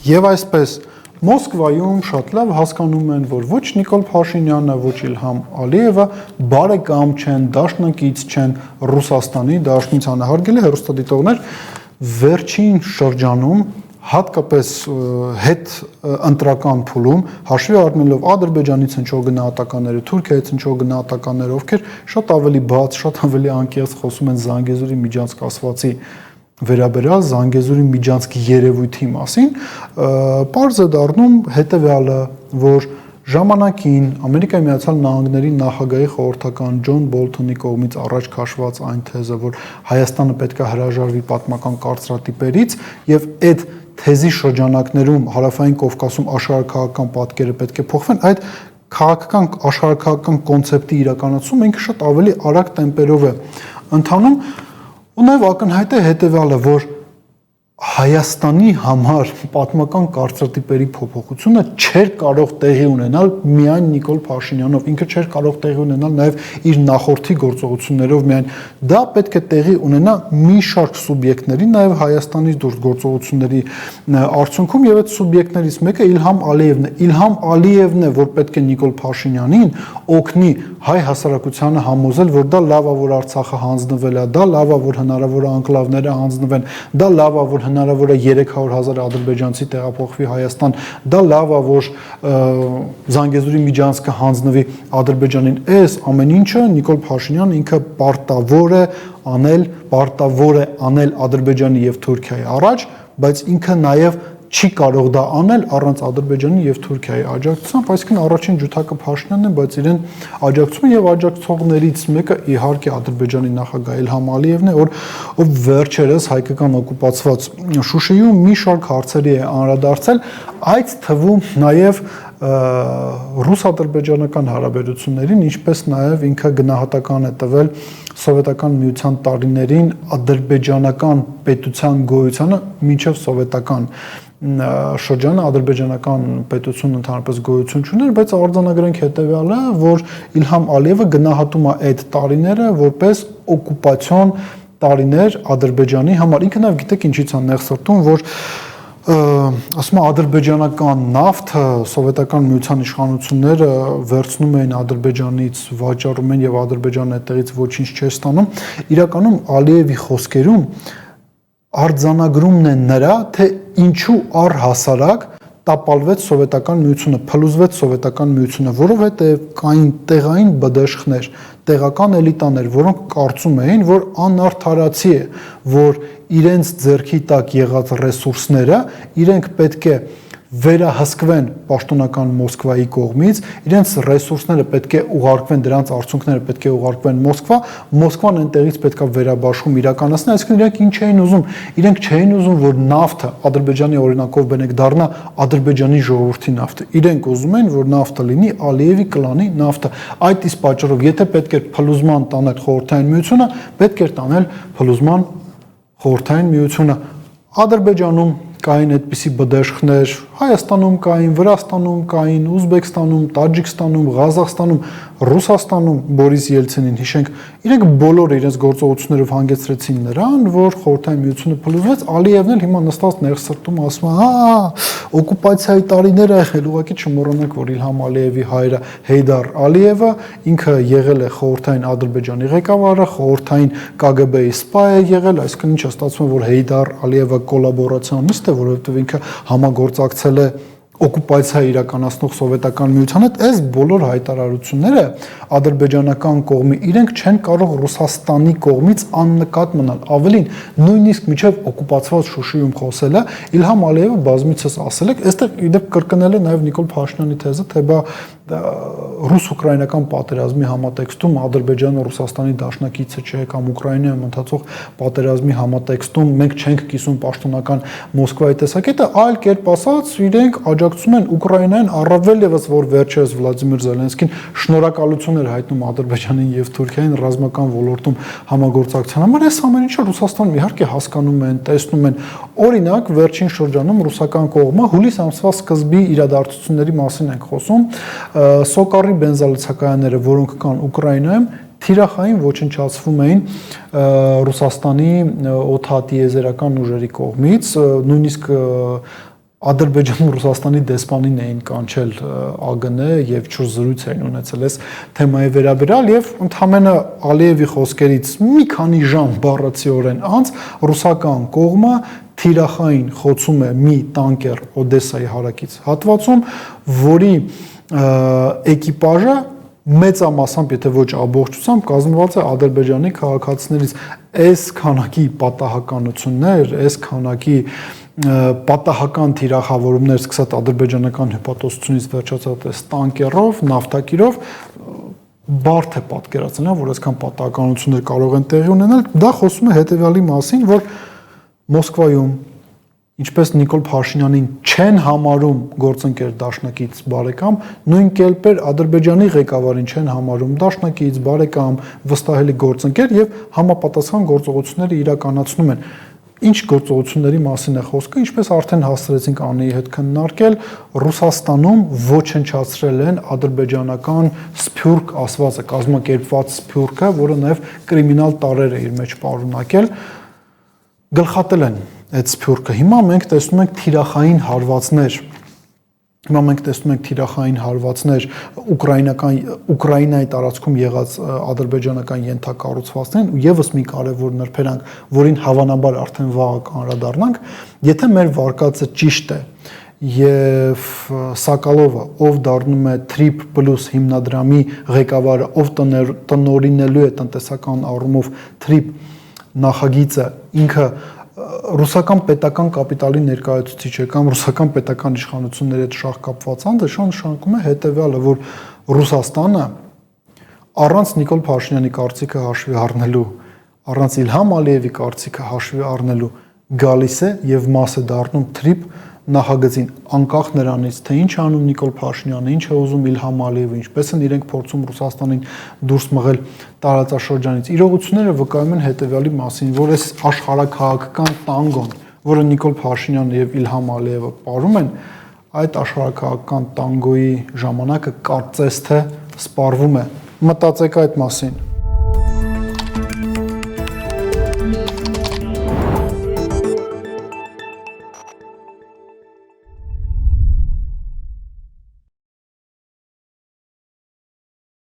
Եվ այսպես Մոսկվայում շատ լավ հասկանում են, որ ոչ Նիկոլ Փաշինյանը, ոչ Իլհամ Ալիևը բարեկամ չեն, դաշնակից չեն Ռուսաստանի Դաշնությանը։ Հարգելի հեռուստադիտողներ, վերջին շրջանում հատկապես հետ ընտրական փուլում հաշվի առնելով Ադրբեջանից հնչող գնահատականները, Թուրքիայից հնչող գնահատականները, ովքեր շատ ավելի բաց, շատ ավելի անկեղծ խոսում են Զանգեզուրի միջանցք ասվածի վերաբերյալ Զանգեզուրի միջանցքի երևույթի մասին, պարզ է դառնում հետևյալը, որ ժամանակին Ամերիկայի Միացյալ Նահանգների նախագահի խորհրդական Ջոն Բոլթոնի կողմից առաջ քաշված այն թեզը, որ Հայաստանը պետք է հրաժարվի պատմական կարծրատիպերից եւ այդ թեզի շրջանակներում Հարավային Կովկասում աշխարհաքաղաքական պատկերը պետք է փոխվեն, այդ քաղաքական աշխարհաքաղաքական կոնցեպտի իրականացումը ինքը շատ ավելի արագ տեմպերով է ընթանում ու նաև ակնհայտ է հետևյալը, որ Հայաստանի համար պատմական կարծրատիպերի փոփոխությունը չէր կարող տեղի ունենալ միայն Նիկոլ Փաշինյանով, ինքը չէր կարող տեղի ունենալ նաև իր նախորդի գործողություններով միայն, դա պետք է տեղի ունենա մի շարք սուբյեկտների, նաև Հայաստանից դուրս գործողությունների արդյունքում եւ այդ սուբյեկտներից մեկը Իլհամ Ալիևն է։ Իլհամ Ալիևն է, որ պետք է Նիկոլ Փաշինյանին օգնի հայ հասարակությանը համոզել, որ դա լավ է, որ Արցախը հանձնվել է, դա լավ է, որ հնարավոր է անկլավները հանձնվեն, դա լավ է, որ հնարավոր է 300,000 ադրբեջանցի տեղափոխվի Հայաստան, դա լավ է, որ Զանգեզուրի միջանցքը հանձնվի Ադրբեջանին։ Այս ամեն ինչը Նիկոլ Փաշինյանը ինքը պարտավոր է անել Ադրբեջանի եւ Թուրքիայի առաջ, բայց ինքը նաեւ չի կարող դա անել առանց Ադրբեջանի եւ Թուրքիայի աջակցության, այսինքն առաջին ջութակը Փաշինյանն է, բայց իրեն աջակցում եւ աջակցողներից մեկը իհարկե Ադրբեջանի նախագահ Իլհամ Ալիևն է, ով վերջերս հայկական օկուպացված Շուշիում մի շարք հարցերի է անդրադարձել, այդ թվում նաեւ ռուս-ադրբեջանական հարաբերություններին, ինչպես նաեւ ինքը գնահատական է տվել սովետական միության տարիներին ադրբեջանական պետության գոյությանը մինչև սովետական շրջանը ադրբեջանական պետություն ընդհանրապես գոյություն չուներ, բայց արձանագրենք հետևյալը, որ Իլհամ Ալիևը գնահատում է այդ տարիները որպես օկուպացիոն տարիներ Ադրբեջանի համար։ Ինքը նաև գիտեք ինչից է նեղսրտում, որ ասում է ադրբեջանական նավթը սովետական միության իշխանությունները վերցնում էին Ադրբեջանից, վաճառում են եւ Ադրբեջանը այդտեղից ոչինչ չէր ստանում։ Իրականում Ալիևի խոսքերում արձանագրումն է նրա, թե ինչու առհասարակ տապալվեց սովետական միությունը, փլուզվեց սովետական միությունը, որովհետև կային տեղային բդեշխներ, տեղական էլիտաներ, որոնք կարծում էին, որ անարդարացի է, որ իրենց ձեռքի տակ եղած ռեսուրսները իրենք պետք է վերահսկվեն պաշտոնական Մոսկվայի կողմից, իրենց ռեսուրսները պետք է ուղարկվեն, դրանց արդյունքները պետք է ուղարկվեն Մոսկվա, Մոսկվան այնտեղից պետք է վերաբաշխում իրականացնել, այսինքն իրենք ինչ էին ուզում, իրենք չէին ուզում, որ նավթը Ադրբեջանի օրինակով բնեք դառնա Ադրբեջանի ժողովրդի նավթը, իրենք ուզում են, որ նավթը լինի Ալիևի կլանի նավթը, այդ իսկ պատճառով, եթե պետք էր փլուզման տանել Խորհրդային Միությունը, պետք էր տանել փլուզման Խորհրդային Միությունը, Ադրբեջանում կային այդպիսի բդեշխներ, Հայաստանում կային, Վրաստանում կային, Ուզբեկստանում, Տաջիկստանում, Ղազախստանում, Ռուսաստանում Բորիս Ելցինին հիշենք, իրենք բոլորը իրենց գործողություններով հանգեցրեցին նրան, որ Խորհրդային Միությունը փլուզվեց, Ալիևն էլ հիմա նստած ներսրտում ասում է, օկուպացիայի տարիները եղել, ուղղակի չմոռանանք, որ Իլհամ Ալիևի հայրը Հեյդար Ալիևը ինքը եղել է խորհրդային Ադրբեջանի ղեկավարը, խորհրդային KGB-ի սպա է եղել, այսինքն ինչը ստացվում է, որ Հեյդար Ալիևը կոլաբորացիոնիստ է, որովհետև ինքը համագործակցել է օկուպացիա իրականացնող սովետական միության հետ, այս բոլոր հայտարարությունները ադրբեջանական կողմի իրենք չեն կարող Ռուսաստանի կողմից աննկատ մնալ, ավելին նույնիսկ միջև օկուպացված Շուշիում խոսելը Իլհամ Ալիևը բազմիցս ասել է, այստեղ իդեպ կրկնել է նաև Նիկոլ Փաշինյանի թեզը, թե բա ռուս-ուկրաինական պատերազմի համատեքստում Ադրբեջանը Ռուսաստանի դաշնակիցը չէ, կամ Ուկրաինայում ընթացող պատերազմի համատեքստում մենք չենք կիսում պաշտոնական Մոսկվայի տեսակետը, այլ կերպ ասած իրենք աջակցում են Ուկրաինային առավել եւս, որ վերջերս Վլադիմիր Զելենսկին շնորհակալություն էր հայտնում Ադրբեջանին եւ Թուրքիային ռազմական ոլորտում համագործակցության համար, այս ամեն ինչը Ռուսաստանում իհարկե հասկանում են, տեսնում են, օրինակ վերջին շրջանում ռուսական կողմը հուլիս ամսվա սկզբի իրադարձությունների մասին ենք խոսում, Սոկարի բենզալցակայանները, որոնք կան Ուկրաինայում, թիրախային ոչնչացվում էին Ռուսաստանի օդատիեզերական ուժերի կողմից, նույնիսկ Ադրբեջանում Ռուսաստանի դեսպանին էին կանչել ԱԳՆ եւ ճուր զրույց էին ունեցել այս թեմայի վերաբերյալ եւ ընդհանրապես Ալիևի խոսքերից մի քանի ժամ բառացիորեն անց ռուսական կողմը թիրախային խոցում է մի տանկեր Օդեսայի հարակից հատվածում, որի էկիպաժը մեծամասամբ, եթե ոչ ամբողջությամբ, կազմված է ադրբեջանի քաղաքացիներից։ Այս քանակի պատահականություններ, այս քանակի պատահական թիրախավորումներ սկսած ադրբեջանական հպատոսությունից վերջացած այս տանկերով, նավթակիրով բարդ է պատկերացնել, որ այսքան պատահականություններ կարող են տեղի ունենալ։ Դա խոսում է հետևյալի մասին, որ Մոսկվայում, ինչպես Նիկոլ Փաշինյանին չեն համարում գործընկեր դաշնակից բարեկամ, նույն կերպ Ադրբեջանի ղեկավարին չեն համարում դաշնակից բարեկամ, վստահելի գործընկեր եւ համապատասխան գործողությունները իրականացնում են։ Ինչ գործողությունների մասին է խոսքը, ինչպես արդեն հասցրեցինք Անիի հետ քննարկել, Ռուսաստանում ոչնչացրել են ադրբեջանական սփյուռք ասվածը, կազմակերպված սփյուռքը, որը նաև կրիմինալ տարրեր է իր մեջ պարունակել, գլխատել են այդ սփյուռքը։ Հիմա մենք տեսնում ենք թիրախային հարվածներ Ուկրաինայի տարածքում եղած ադրբեջանական ենթակառուցվածքներին ու եւս մի կարևոր նրբերանգ, որին հավանաբար արդեն վաղը կանդրադառնանք, եթե մեր վարկածը ճիշտ է եւ Սակալովը, ով դառնում է Trip Plus հիմնադրամի ղեկավարը, ով տնօրինելու է տնտեսական առումով Trip նախագիծը, ինքը ռուսական պետական կապիտալի ներկայացուցիչ է կամ ռուսական պետական իշխանությունների հետ շահ կապված անձ է, նշանակում է հետևյալը, որ Ռուսաստանը առանց Նիկոլ Փաշինյանի կարծիքը հաշվի առնելու, առանց Իլհամ Ալիևի կարծիքը հաշվի առնելու գալիս է եւ մաս է դառնում Trip նախագծին, անկախ նրանից, թե ինչ անում Նիկոլ Փաշինյանը, ինչ է ուզում Իլհամ Ալիևը, ինչպես են իրենք փորձում Ռուսաստանին դուրս մղել տարածաշրջանից։ Իրողությունները վկայում են հետևյալի մասին, որ այս աշխարհաքաղաքական տանգոն, որը Նիկոլ Փաշինյանը եւ Իլհամ Ալիևը պարում են, այդ աշխարհաքաղաքական տանգոյի ժամանակը կարծես թե սպառվում է։ Մտածեք այդ մասին։